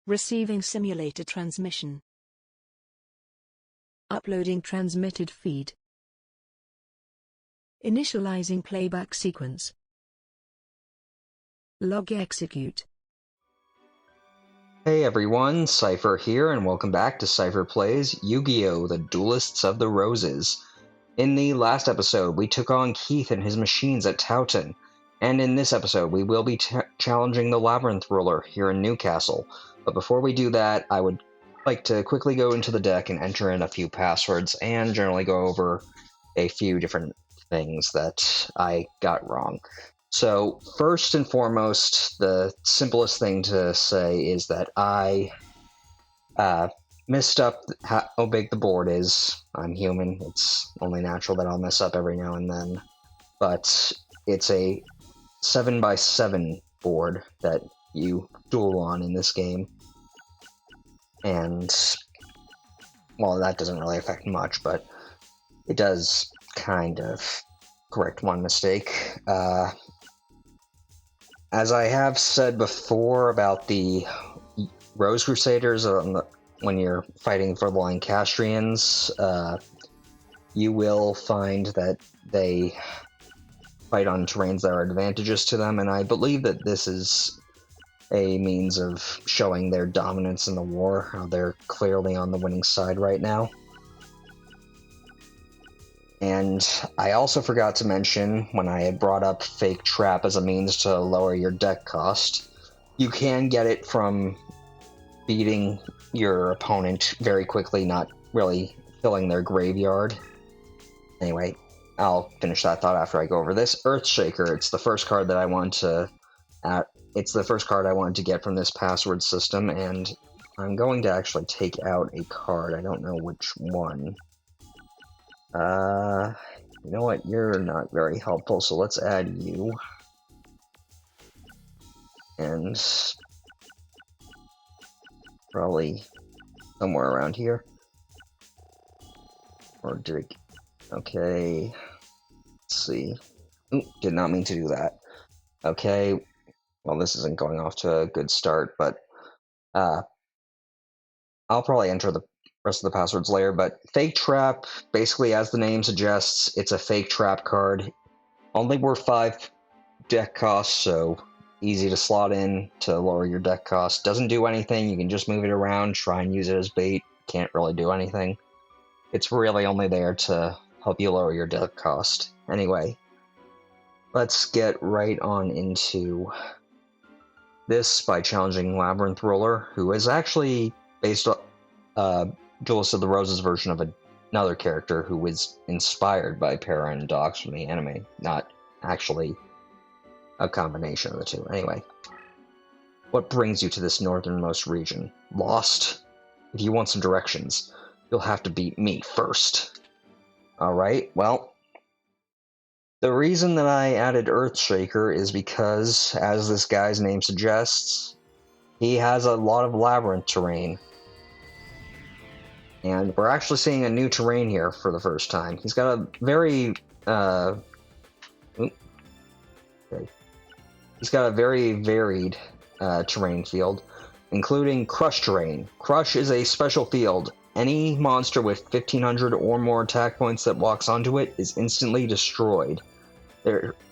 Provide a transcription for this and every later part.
Receiving simulator transmission. Uploading transmitted feed. Initializing playback sequence. Log execute. Hey everyone, Seipher here, and welcome back to Seipher Plays Yu-Gi-Oh! The Duelists of the Roses. In the last episode, we took on Keith and his machines at Towton, and in this episode, we will be challenging the Labyrinth Ruler here in Newcastle. But before we do that, I would like to quickly go into the deck and enter in a few passwords, and generally go over a few different things that I got wrong. So, first and foremost, the simplest thing to say is that I messed up how big the board is. I'm human. It's only natural that I'll mess up every now and then. But it's a 7x7 board that you duel on in this game. And, well, that doesn't really affect much, but it does kind of correct one mistake. As I have said before about the Rose Crusaders, when you're fighting for the Lancastrians, you will find that they fight on terrains that are advantageous to them, and I believe that this is a means of showing their dominance in the war, how they're clearly on the winning side right now. And I also forgot to mention, when I had brought up Fake Trap as a means to lower your deck cost, you can get it from beating your opponent very quickly, not really filling their graveyard. Anyway, I'll finish that thought after I go over this. Earthshaker, it's the first card that I want to it's the first card I wanted to get from this password system, and I'm going to actually take out a card. I don't know which one. You know what? You're not very helpful, so let's add you. And probably somewhere around here. Or did it... Okay. Let's see. Ooh, did not mean to do that. Okay. Well, this isn't going off to a good start, but I'll probably enter the rest of the passwords later. But Fake Trap, basically, as the name suggests, it's a fake trap card. Only worth 5 deck costs, so easy to slot in to lower your deck cost. Doesn't do anything. You can just move it around, try and use it as bait. Can't really do anything. It's really only there to help you lower your deck cost. Anyway, let's get right on into this by challenging Labyrinth Ruler, who is actually based on Duelists of the Roses version of another character who was inspired by Para and Dox from the anime, not actually a combination of the two. Anyway, what brings you to this northernmost region? Lost? If you want some directions, you'll have to beat me first. Alright, well, the reason that I added Earthshaker is because, as this guy's name suggests, he has a lot of labyrinth terrain. And we're actually seeing a new terrain here for the first time. He's got a very, He's got a very varied terrain field, including Crush terrain. Crush is a special field. Any monster with 1500 or more attack points that walks onto it is instantly destroyed.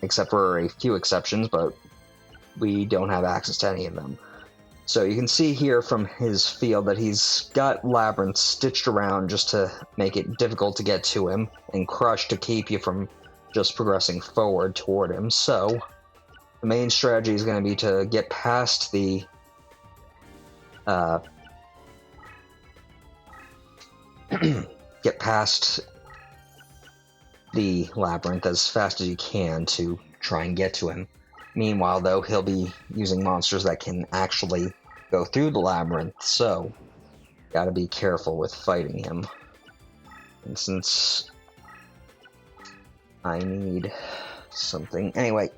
Except for a few exceptions, but we don't have access to any of them. So you can see here from his field that he's got labyrinths stitched around just to make it difficult to get to him, and Crush to keep you from just progressing forward toward him. So the main strategy is going to be to get past the labyrinth as fast as you can to try and get to him. Meanwhile, though, he'll be using monsters that can actually go through the labyrinth, so gotta be careful with fighting him. And since I need something... Anyway,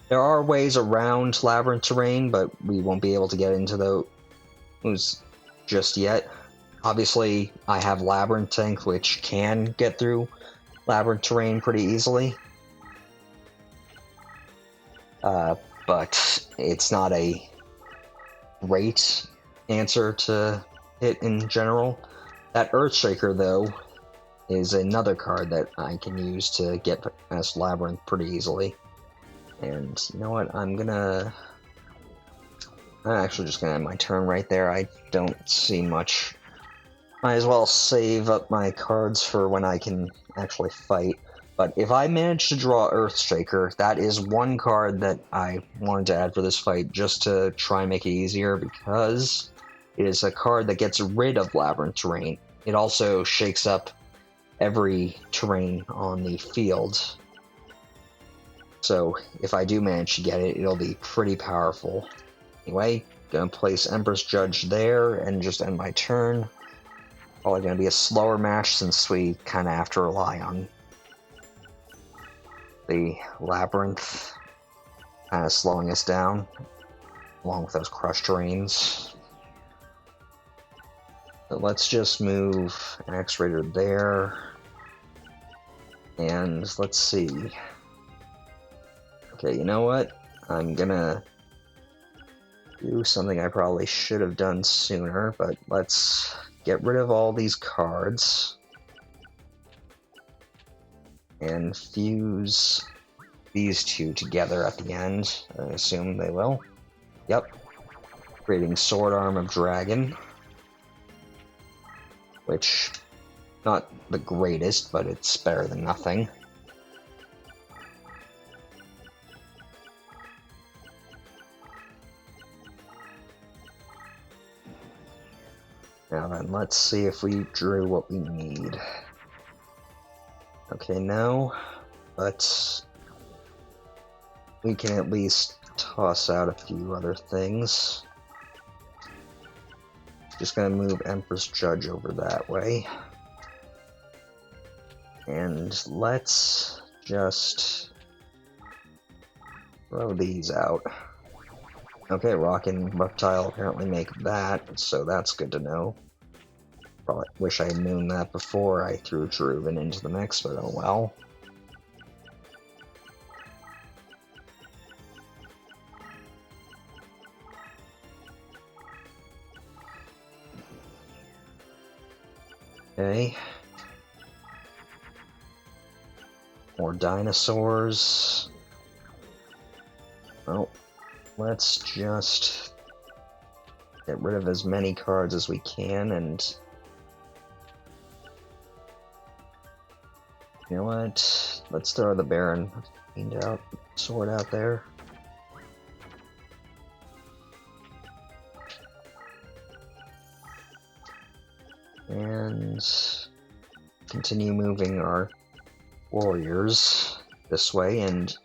there are ways around labyrinth terrain, but we won't be able to get into those just yet. Obviously, I have Labyrinth Tank, which can get through labyrinth terrain pretty easily. But it's not a great answer to it in general. That Earthshaker, though, is another card that I can use to get past Labyrinth pretty easily. And you know what? I'm actually just gonna end my turn right there. I don't see much. Might as well save up my cards for when I can actually fight. But if I manage to draw Earthshaker, that is one card that I wanted to add for this fight just to try and make it easier, because it is a card that gets rid of Labyrinth terrain. It also shakes up every terrain on the field. So if I do manage to get it, it'll be pretty powerful. Anyway, gonna place Empress Judge there and just end my turn. Probably gonna be a slower match since we kind of have to rely on the Labyrinth kind of slowing us down, along with those crushed terrains. So let's just move an X-Raider there. And let's see. Okay, you know what? I'm gonna do something I probably should have done sooner, but let's get rid of all these cards and fuse these two together at the end. I assume they will. Yep. Creating Sword Arm of Dragon, which, not the greatest, but it's better than nothing. Now then, let's see if we drew what we need. Okay, no, but we can at least toss out a few other things. Just gonna move Empress Judge over that way. And let's just throw these out. Okay, Rock and Reptile apparently make that, so that's good to know. Probably wish I had known that before I threw Jeruven into the mix, but oh well. Okay. More dinosaurs. Well, let's just get rid of as many cards as we can, and you know what? Let's throw the Baron sword out there. And continue moving our warriors this way, and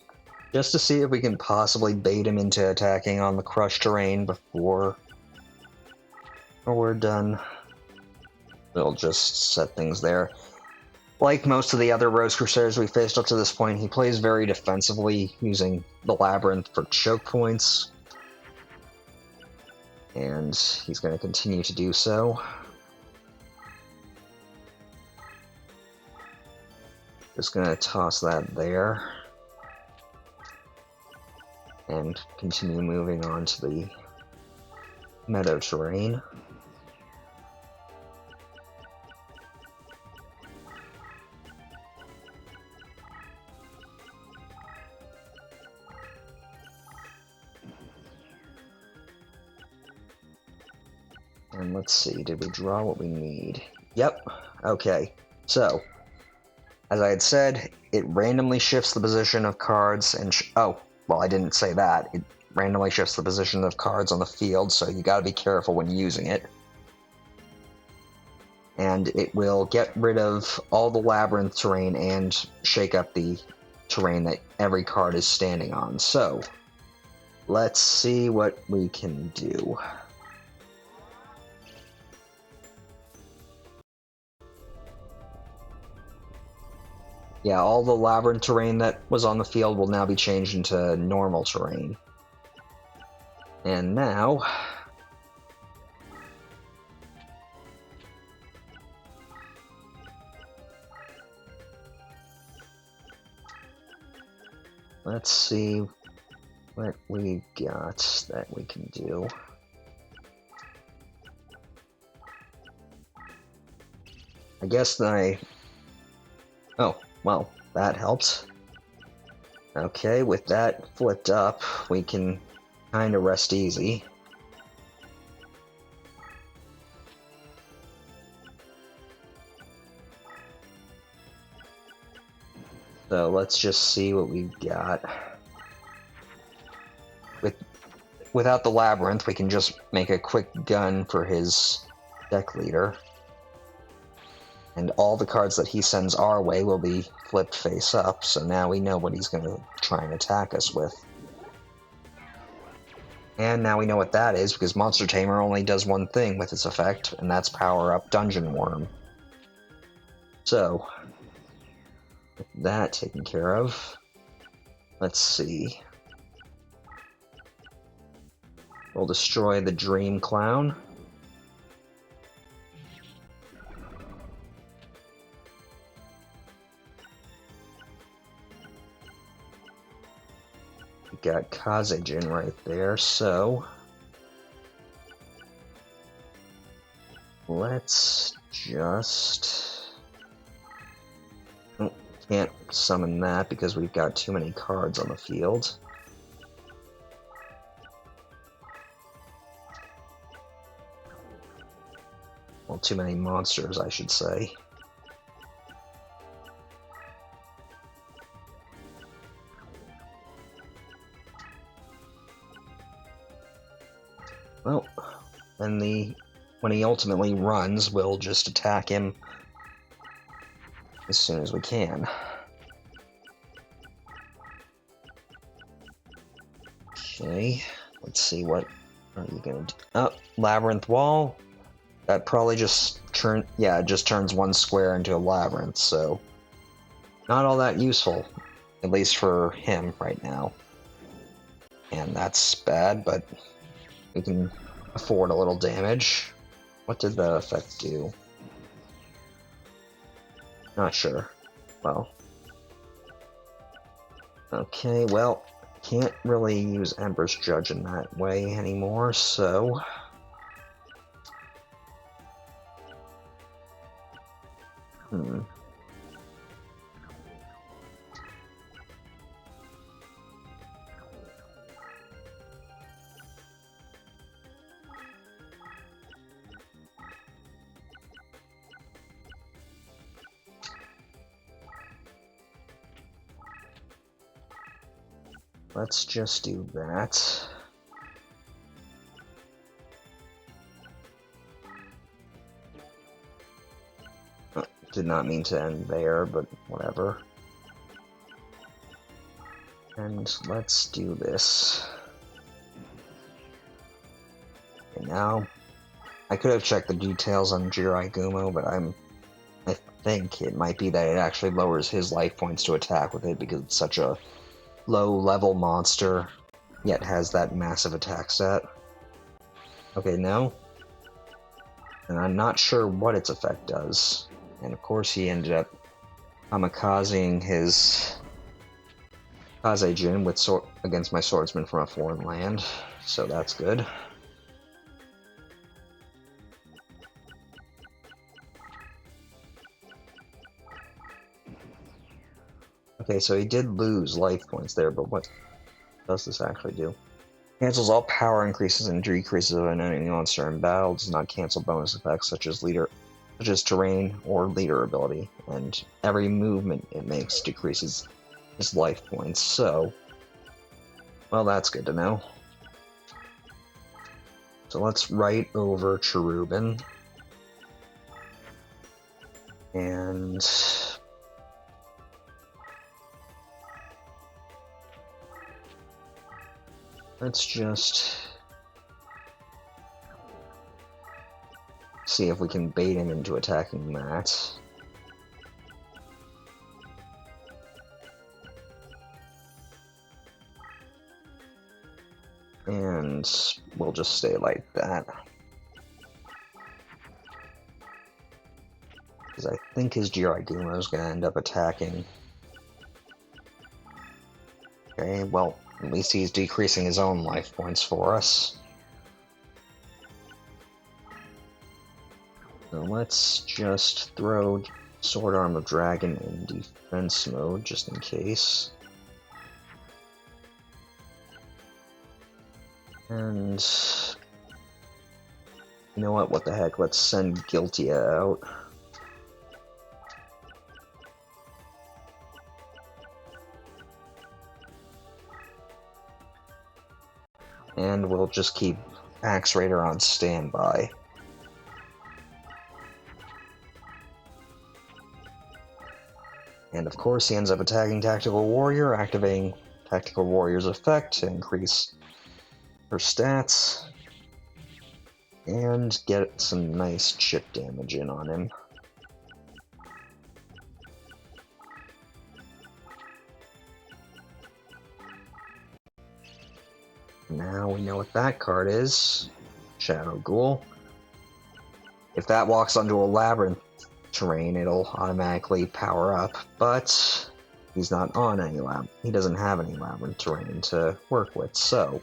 just to see if we can possibly bait him into attacking on the crushed terrain before we're done. We'll just set things there. Like most of the other Rose Crusaders we faced up to this point, he plays very defensively, using the Labyrinth for choke points. And he's going to continue to do so. Just going to toss that there. And continue moving on to the meadow terrain. And let's see, did we draw what we need? Yep, okay. So, as I had said, it randomly shifts the position of cards and oh, well, I didn't say that. It randomly shifts the position of cards on the field, so you gotta be careful when using it. And it will get rid of all the Labyrinth terrain and shake up the terrain that every card is standing on. So, let's see what we can do. Yeah, all the Labyrinth terrain that was on the field will now be changed into normal terrain. And now, let's see what we got that we can do. I guess oh, well, that helps. Okay, with that flipped up, we can kind of rest easy. So let's just see what we've got. Without the Labyrinth, we can just make a quick gun for his deck leader. And all the cards that he sends our way will be flipped face up, so now we know what he's going to try and attack us with. And now we know what that is, because Monster Tamer only does one thing with its effect, and that's power up Dungeon Worm. So, with that taken care of, let's see. We'll destroy the Dream Clown. We got Kazejin right there, so let's just... Oh, can't summon that because we've got too many cards on the field. Well, too many monsters, I should say. Well, when he ultimately runs, we'll just attack him as soon as we can. Okay, let's see what are you gonna do. Oh, Labyrinth Wall. That probably just turns one square into a labyrinth, so not all that useful, at least for him right now. And that's bad, but we can afford a little damage. What did the effect do? Not sure. Well. Okay, well, can't really use Ember's Judge in that way anymore, so... Let's just do that. Did not mean to end there, but whatever. And let's do this. Okay, now, I could have checked the details on Jirai Gumo, but I think it might be that it actually lowers his life points to attack with it because it's such a low-level monster, yet has that massive attack stat. Okay, no. And I'm not sure what its effect does. And of course he ended up kamikazing his Kazejin against my Swordsman from a foreign land, so that's good. Okay, so he did lose life points there, but what does this actually do? Cancels all power increases and decreases of an enemy monster in battle. Does not cancel bonus effects such as terrain or leader ability, and every movement it makes decreases his life points. So, well, that's good to know. So let's write over Cherubin, and let's just see if we can bait him into attacking that. And we'll just stay like that. Because I think his Jirai is going to end up attacking. Okay, well, at least he's decreasing his own life points for us. So let's just throw Sword Arm of Dragon in defense mode, just in case. And you know what the heck, let's send Yugioh out. And we'll just keep Axe Raider on standby. And of course he ends up attacking Tactical Warrior, activating Tactical Warrior's effect to increase her stats, and get some nice chip damage in on him. Now we know what that card is. Shadow Ghoul. If that walks onto a Labyrinth terrain, it'll automatically power up, but he's not on any he doesn't have any Labyrinth terrain to work with, so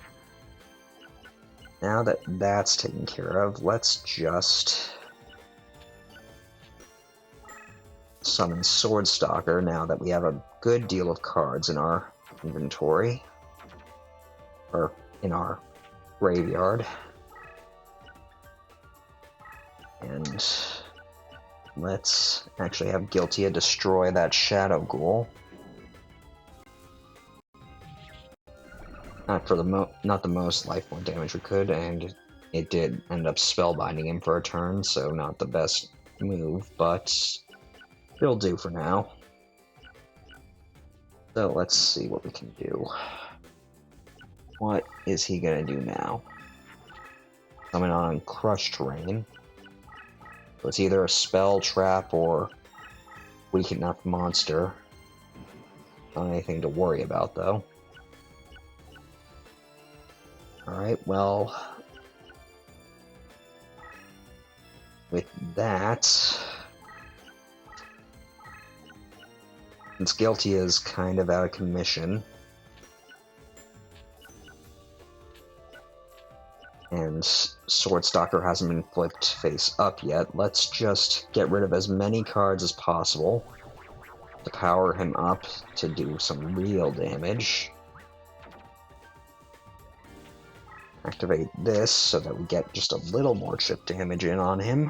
now that that's taken care of, let's just summon Swordstalker now that we have a good deal of cards in our inventory, or in our graveyard. And let's actually have Yugioh destroy that Shadow Ghoul. Not the most life point damage we could, and it did end up spellbinding him for a turn, so not the best move, but it'll do for now. So let's see what we can do. What is he gonna do now? Summon on Crush Terrain. So it's either a spell, trap, or weak enough monster. Not anything to worry about, though. Alright, well, with that, since Yugioh is kind of out of commission, and Swordstalker hasn't been flipped face up yet, let's just get rid of as many cards as possible to power him up to do some real damage. Activate this so that we get just a little more chip damage in on him.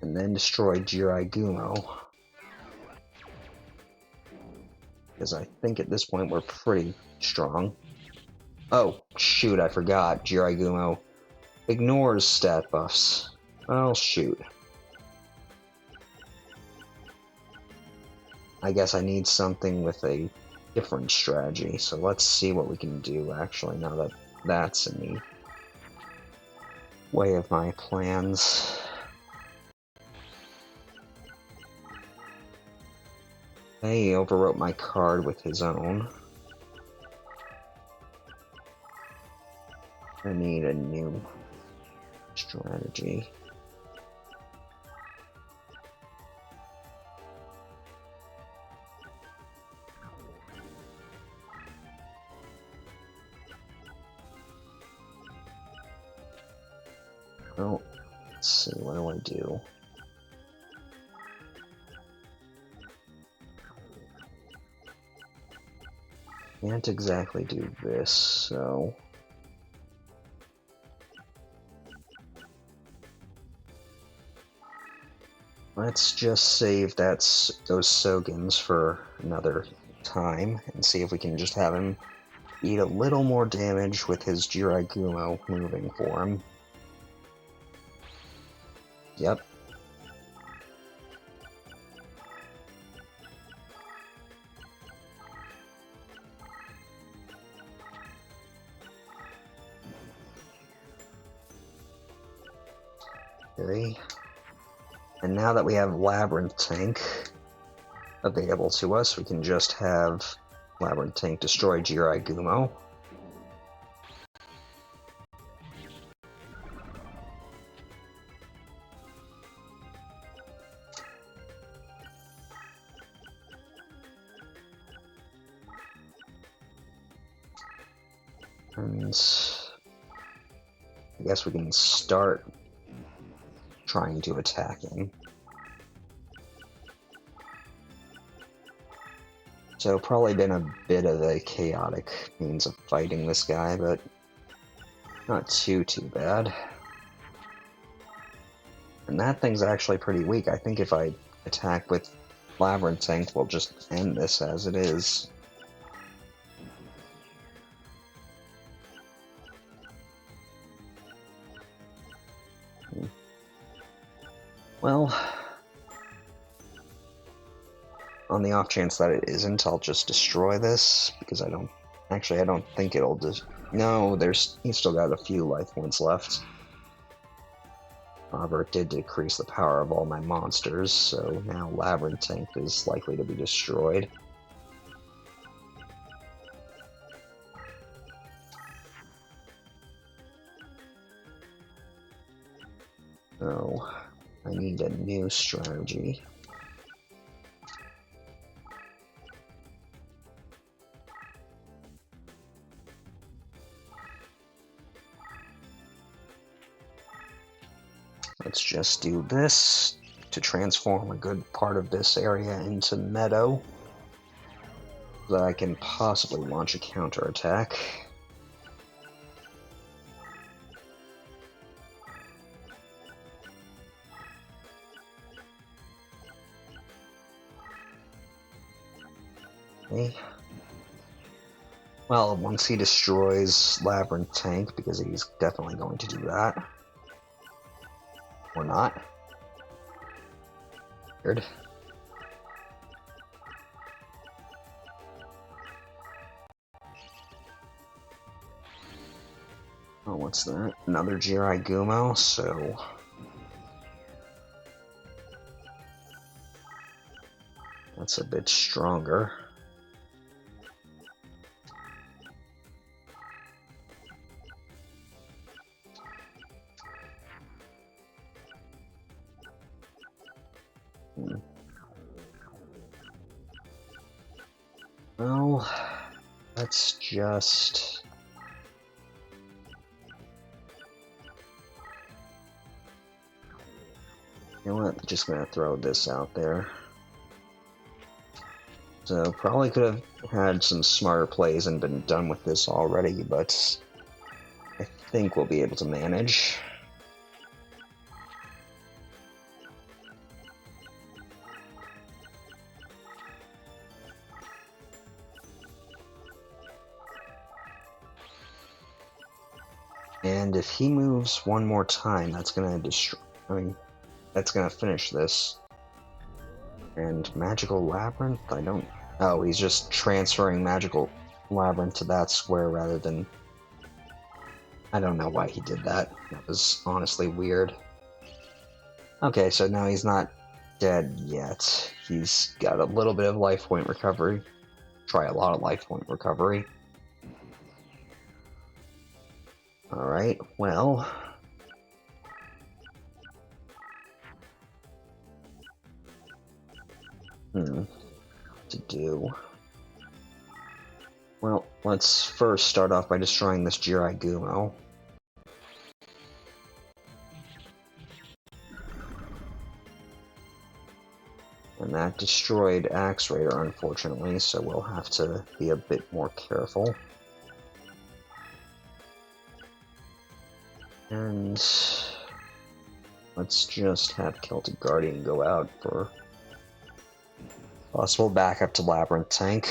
And then destroy Yugioh. Because I think at this point we're pretty strong. Oh, shoot, I forgot. Yugioh ignores stat buffs. Oh, shoot. I guess I need something with a different strategy, so let's see what we can do, actually, now that that's in the way of my plans. He overwrote my card with his own. I need a new strategy. Well, let's see, what do I do? Can't exactly do this, so let's just save those Sogens for another time and see if we can just have him eat a little more damage with his Yugioh moving for him. Yep. Okay. And now that we have Labyrinth Tank available to us, we can just have Labyrinth Tank destroy Yugioh. And I guess we can start trying to attack him. So probably been a bit of a chaotic means of fighting this guy, but not too bad. And that thing's actually pretty weak. I think if I attack with Labyrinthian, we'll just end this as it is. Well, on the off chance that it isn't, I'll just destroy this, because I don't think it'll just... No, he's still got a few life points left. However, it did decrease the power of all my monsters, so now Labyrinthian is likely to be destroyed. So, I need a new strategy. Let's just do this to transform a good part of this area into meadow, so that I can possibly launch a counterattack. Okay. Well, once he destroys Labyrinthian, because he's definitely going to do that. Or not. Weird. Oh, what's that? Another Yugioh, so... That's a bit stronger. Well, let's just... You know what? Just gonna throw this out there. So, probably could have had some smarter plays and been done with this already, but I think we'll be able to manage. And if he moves one more time, that's gonna destroy... I mean, that's gonna finish this. And Magical Labyrinth? I don't... Oh, he's just transferring Magical Labyrinth to that square rather than... I don't know why he did that. That was honestly weird. Okay, so now he's not dead yet. He's got a little bit of life point recovery. Try a lot of life point recovery. Alright, well... To do... Well, let's first start off by destroying this Yugioh. And that destroyed AXWKSTJR, unfortunately, so we'll have to be a bit more careful. And let's just have Celtic Guardian go out for possible backup to Labyrinthian.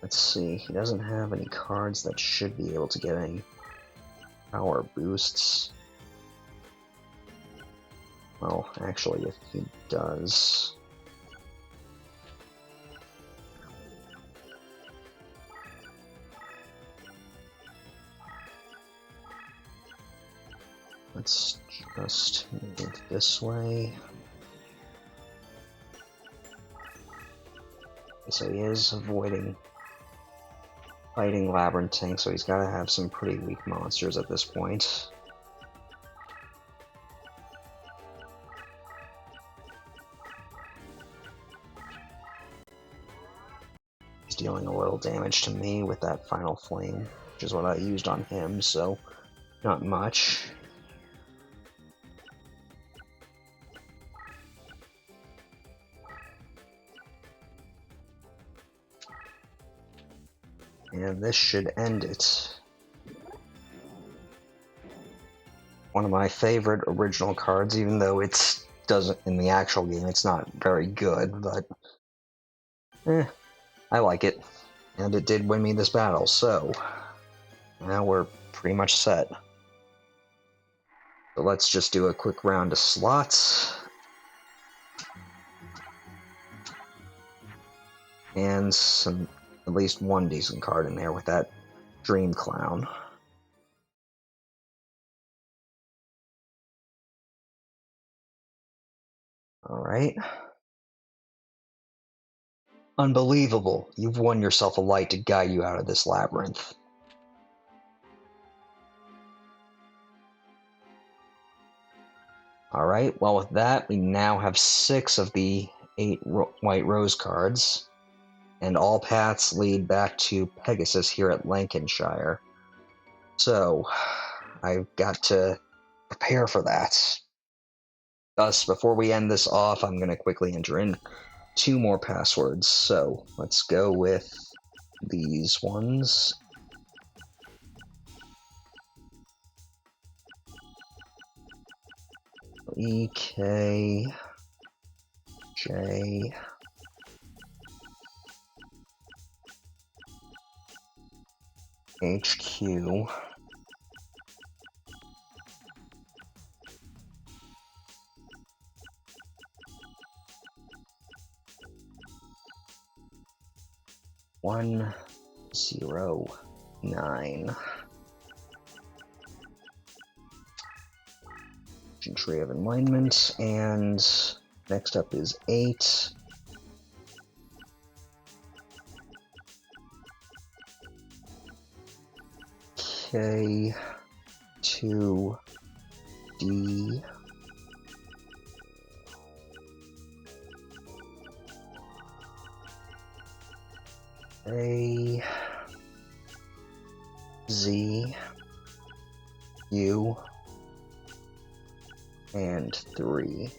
Let's see, he doesn't have any cards that should be able to get any power boosts. Well, actually, if he does... let's just move this way. So he is avoiding fighting Labyrinthine, so he's got to have some pretty weak monsters at this point. He's dealing a little damage to me with that final flame, which is what I used on him, so not much. And this should end it. One of my favorite original cards, even though it's doesn't in the actual game, it's not very good, but I like it. And it did win me this battle, so now we're pretty much set. So let's just do a quick round of slots. And at least one decent card in there with that Dream Clown. Alright. Unbelievable. You've won yourself a light to guide you out of this labyrinth. Alright, well with that, we now have 6 of the 8 White Rose cards. And all paths lead back to Pegasus here at Lancashire. So, I've got to prepare for that. Thus, before we end this off, I'm going to quickly enter in 2 more passwords. So, let's go with these ones. EKJ HQ. One, 0, 9. Tree of Enlightenment, and next up is 8. K, 2, D. A, Z, U, and 3.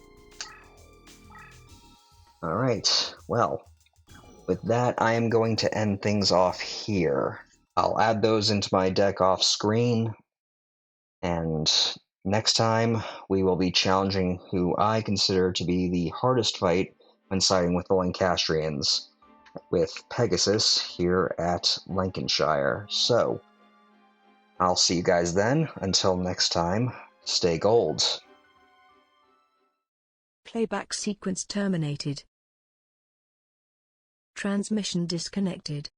Alright, well, with that, I am going to end things off here. I'll add those into my deck off screen, and next time we will be challenging who I consider to be the hardest fight when siding with the Lancastrians, with Pegasus here at Lancashire. So, I'll see you guys then. Until next time, stay gold. Playback sequence terminated. Transmission disconnected.